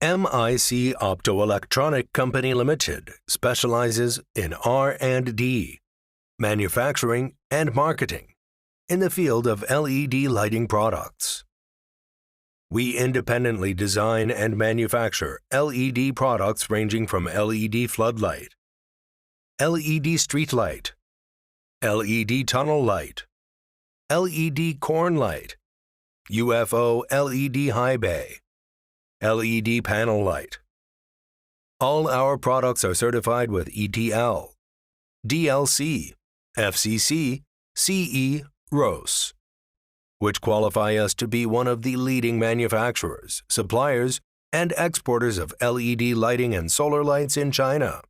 MIC Optoelectronic Company Limited specializes in R&D, manufacturing, and marketing in the field of LED lighting products. We independently design and manufacture LED products ranging from LED floodlight, LED street light, LED tunnel light, LED corn light, UFO LED high bay, LED panel light. All our products are certified with ETL, DLC, FCC, CE, RoHS, which qualify us to be one of the leading manufacturers, suppliers, and exporters of LED lighting and solar lights in China,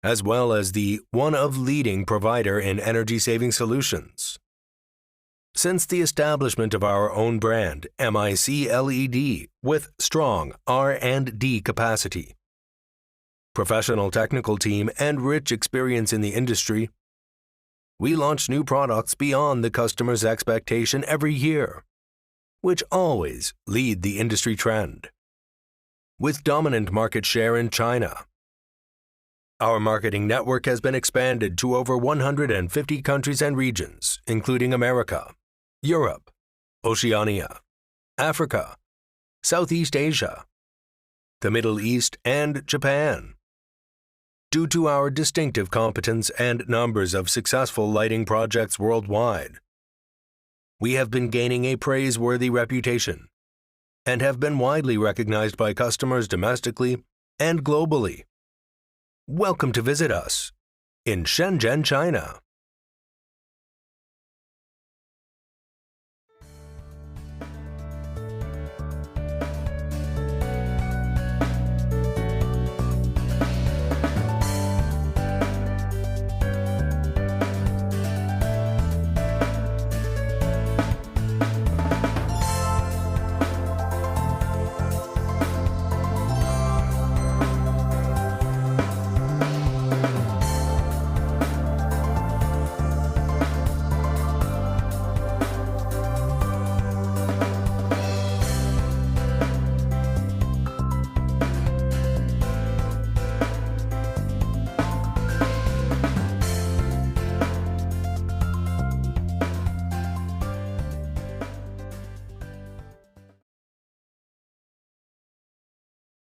as well as the one of leading provider in energy-saving solutions. Since the establishment of our own brand, MIC LED, with strong R&D capacity, professional technical team, and rich experience in the industry, we launch new products beyond the customer's expectation every year, which always lead the industry trend. With dominant market share in China, our marketing network has been expanded to over 150 countries and regions, including America, Europe, Oceania, Africa, Southeast Asia, the Middle East, and Japan. Due to our distinctive competence and numbers of successful lighting projects worldwide, we have been gaining a praiseworthy reputation and have been widely recognized by customers domestically and globally. Welcome to visit us in Shenzhen, China.